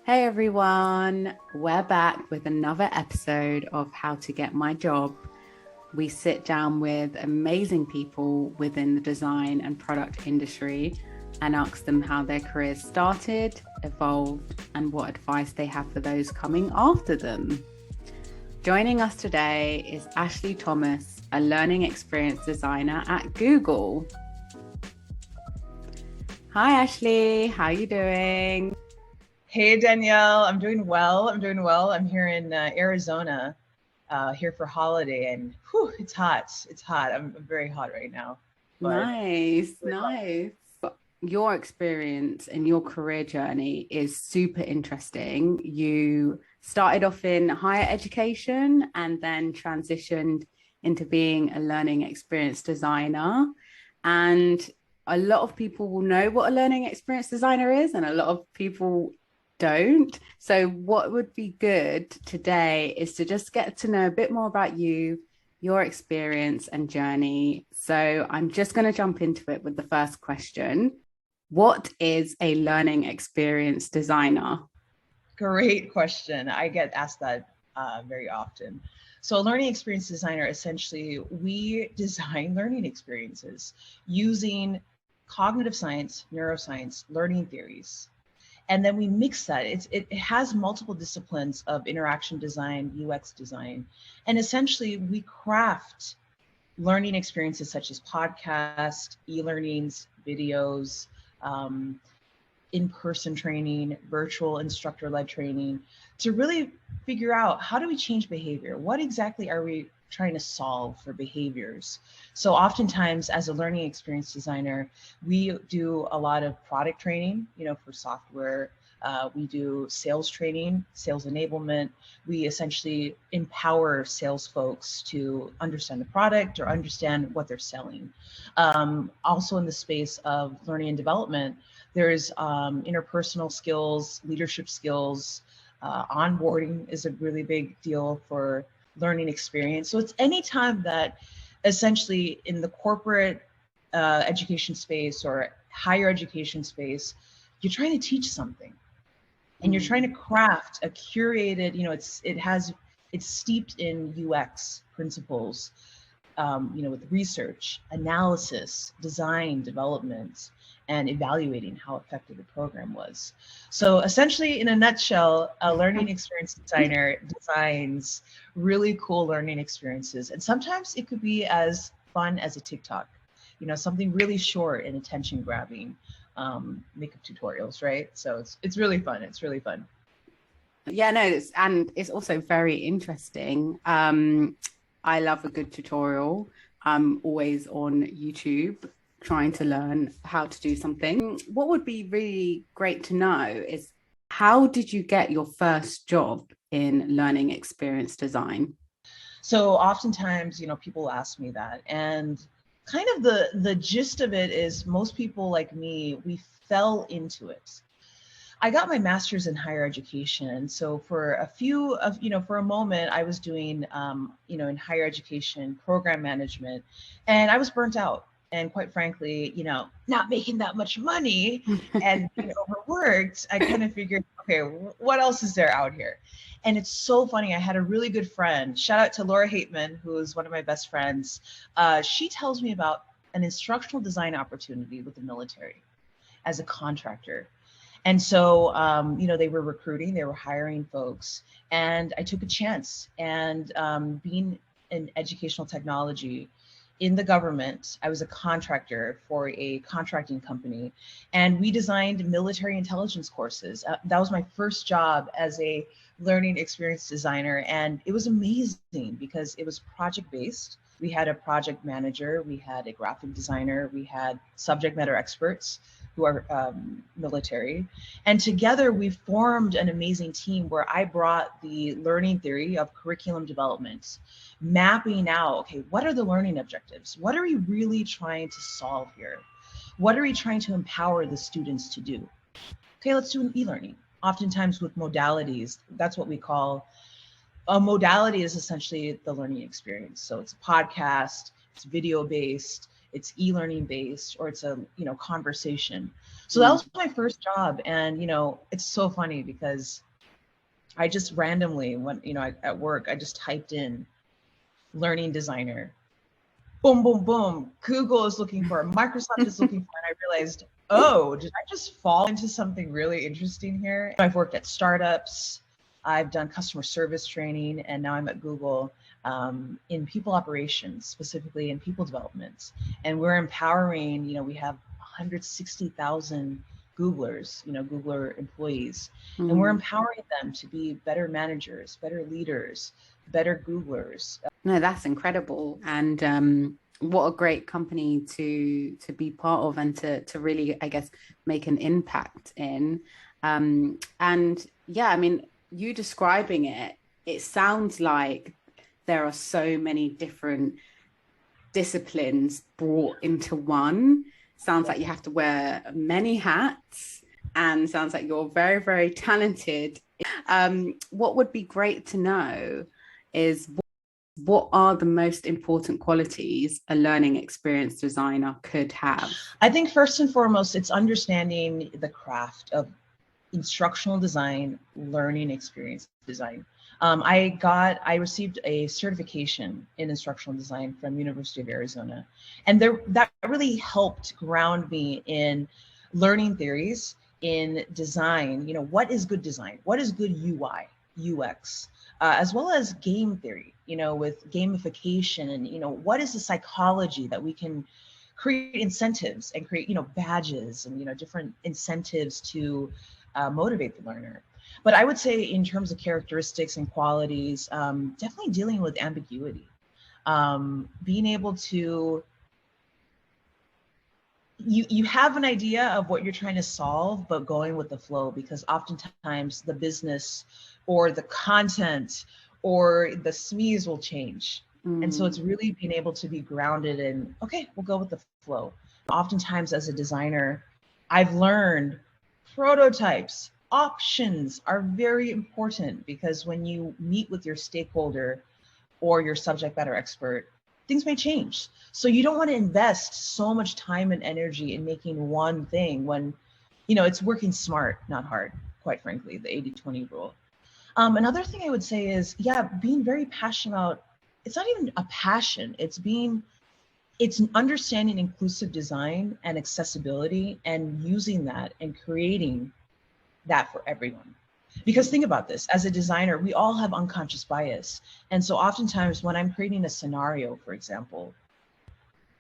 Hey everyone, we're back with another episode of How to Get My Job. We sit down with amazing people within the design and product industry and ask them how their careers started, evolved, and what advice they have for those coming after them. Joining us today is Ashley Thomas, a learning experience designer at Google. Hi Ashley, how are you doing? Hey Danielle, I'm doing well. I'm here in Arizona, here for holiday, and whew, it's hot. It's hot. I'm very hot right now, but Nice, really fun. nice. Your experience and your career journey is super interesting. You started off in higher education and then transitioned into being a learning experience designer. And a lot of people will know what a learning experience designer is, and a lot of people don't. So, what would be good today is to just get to know a bit more about you, your experience and journey. So, I'm just going to jump into it with the first question. What is a learning experience designer? Great question. I get asked that very often. So, a learning experience designer, essentially, we design learning experiences using cognitive science, neuroscience, learning theories. And then we mix that. It has multiple disciplines of interaction design, UX design. And essentially, we craft learning experiences such as podcasts, e-learnings, videos, um, in-person training, virtual instructor-led training, to really figure out how do we change behavior? What exactly are we trying to solve for behaviors? So oftentimes as a learning experience designer, we do a lot of product training, for software. We do sales training, sales enablement. We essentially empower sales folks to understand the product or understand what they're selling. Also in the space of learning and development, there's interpersonal skills, leadership skills. Onboarding is a really big deal for learning experience. So it's any time that essentially in the corporate education space or higher education space, you're trying to teach something and you're trying to craft a curated, it's steeped in UX principles, with research, analysis, design, development, and evaluating how effective the program was. So essentially, in a nutshell, a learning experience designer designs really cool learning experiences. And sometimes it could be as fun as a TikTok, something really short and attention grabbing, makeup tutorials, right? So it's really fun. It's really fun. Yeah, no, it's also very interesting. I love a good tutorial. I'm always on YouTube trying to learn how to do something. What would be really great to know is how did you get your first job in learning experience design? So oftentimes, people ask me that, and kind of the gist of it is most people like me, we fell into it. I got my master's in higher education. So for for a moment, I was doing, in higher education program management, and I was burnt out. And quite frankly, not making that much money and being overworked, I kind of figured, okay, what else is there out here? And it's so funny. I had a really good friend. Shout out to Laura Hateman, who is one of my best friends. She tells me about an instructional design opportunity with the military as a contractor. And so, they were recruiting, they were hiring folks, and I took a chance. And being in educational technology in the government, I was a contractor for a contracting company, and we designed military intelligence courses. That was my first job as a learning experience designer, and it was amazing because it was project based. We had a project manager, we had a graphic designer, we had subject matter experts who are military. And together we formed an amazing team where I brought the learning theory of curriculum development, mapping out, okay, what are the learning objectives? What are we really trying to solve here? What are we trying to empower the students to do? Okay, let's do an e-learning. Oftentimes with modalities, that's what we call a modality is essentially the learning experience. So it's a podcast, it's video based, it's e-learning based, or it's a, conversation. So that was my first job. And, it's so funny because I just randomly, when, at work, I just typed in learning designer. Boom, boom, boom. Google is looking for, Microsoft is looking for, and I realized, oh, did I just fall into something really interesting here? I've worked at startups, I've done customer service training, and now I'm at Google in people operations, specifically in people development. And we're empowering, we have 160,000 Googlers, Googler employees, and we're empowering them to be better managers, better leaders, better Googlers. No, that's incredible. And what a great company to be part of, and to really, I guess, make an impact in. And yeah, I mean, you describing it, it sounds like there are so many different disciplines brought into one. Sounds like you have to wear many hats, and sounds like you're very, very talented. What would be great to know is what are the most important qualities a learning experience designer could have? I think first and foremost, it's understanding the craft of instructional design, learning experience design. I received a certification in instructional design from University of Arizona. And that really helped ground me in learning theories, in design. What is good design? What is good UI, UX? As well as game theory, with gamification, and, what is the psychology that we can create incentives and create, badges and, different incentives to motivate the learner. But I would say in terms of characteristics and qualities, definitely dealing with ambiguity, being able to, you have an idea of what you're trying to solve, but going with the flow, because oftentimes the business or the content or the SMEs will change. And so it's really being able to be grounded in, okay, we'll go with the flow. Oftentimes as a designer, I've learned prototypes, options are very important, because when you meet with your stakeholder or your subject matter expert, things may change. So you don't want to invest so much time and energy in making one thing when, it's working smart, not hard, quite frankly, the 80-20 rule. Another thing I would say is, being very passionate about, it's not even a passion, it's understanding inclusive design and accessibility, and using that and creating that for everyone. Because think about this, as a designer, we all have unconscious bias. And so oftentimes when I'm creating a scenario, for example,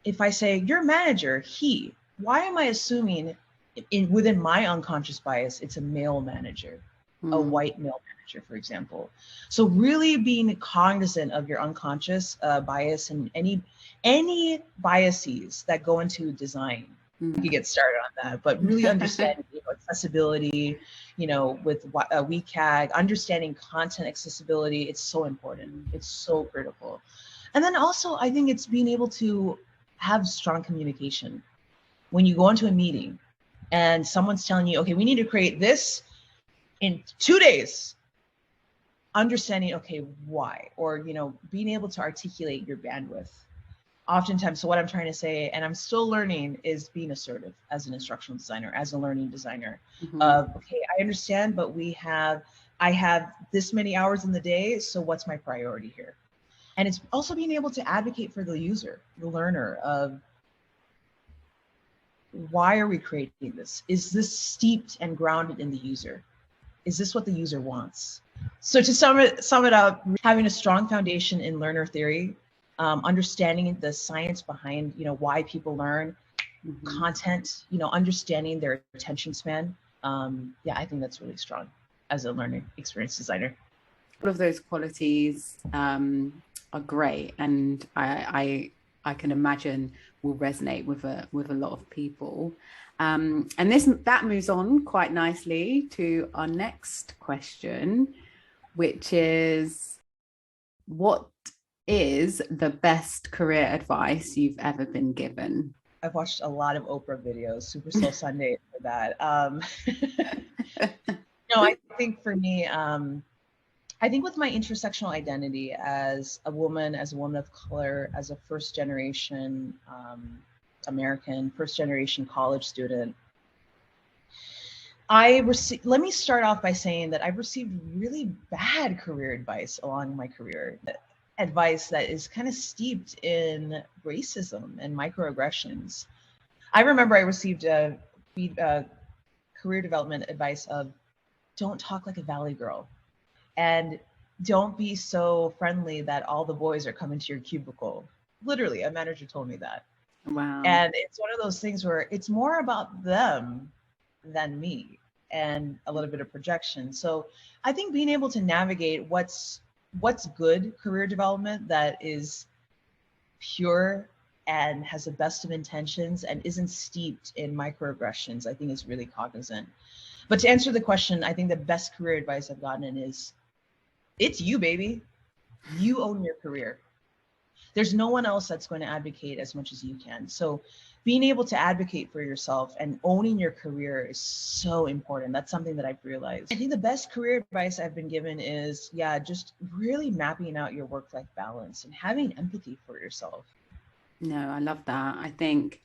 if I say, your manager, he, why am I assuming within my unconscious bias, it's a male manager, a white male manager, for example. So really being cognizant of your unconscious bias and any biases that go into design. You can get started on that, but really understanding accessibility, with WCAG, understanding content accessibility, it's so important. It's so critical. And then also, I think it's being able to have strong communication. When you go into a meeting and someone's telling you, okay, we need to create this in 2 days, understanding, okay, why, or, being able to articulate your bandwidth. Oftentimes, so what I'm trying to say, and I'm still learning, is being assertive as an instructional designer, as a learning designer. Okay, I understand, but I have this many hours in the day, so what's my priority here? And it's also being able to advocate for the user, the learner, of why are we creating this? Is this steeped and grounded in the user? Is this what the user wants? So to sum it up, having a strong foundation in learner theory, understanding the science behind, why people learn, content, understanding their attention span. I think that's really strong as a learning experience designer. All of those qualities are great, and I can imagine will resonate with a lot of people. And that moves on quite nicely to our next question, which is, what is the best career advice you've ever been given? I've watched a lot of Oprah videos, Super Soul Sunday for that. I think for me, I think with my intersectional identity as a woman of color, as a first generation American, first generation college student. Let me start off by saying that I've received really bad career advice along my career. Advice that is kind of steeped in racism and microaggressions. I remember I received a career development advice of don't talk like a valley girl and don't be so friendly that all the boys are coming to your cubicle. Literally, a manager told me that. Wow. And it's one of those things where it's more about them than me and a little bit of projection. So I think being able to navigate what's good career development that is pure and has the best of intentions and isn't steeped in microaggressions, I think is really cognizant. But to answer the question, I think the best career advice I've gotten is, it's you, baby. You own your career. There's no one else that's going to advocate as much as you can. So being able to advocate for yourself and owning your career is so important. That's something that I've realized. I think the best career advice I've been given is, just really mapping out your work-life balance and having empathy for yourself. No, I love that. I think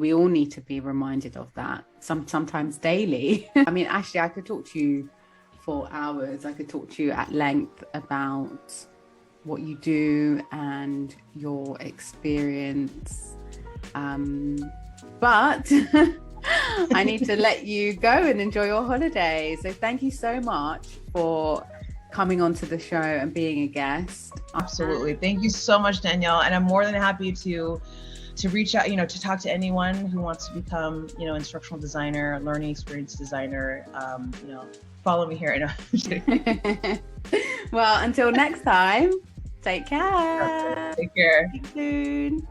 we all need to be reminded of that sometimes daily. I mean, Ashley, I could talk to you for hours. I could talk to you at length about what you do and your experience. But I need to let you go and enjoy your holiday. So thank you so much for coming onto the show and being a guest. Absolutely. Thank you so much, Danielle. And I'm more than happy to reach out, to talk to anyone who wants to become, instructional designer, learning experience designer. Follow me here. Well, until next time, take care. Take care. See you soon.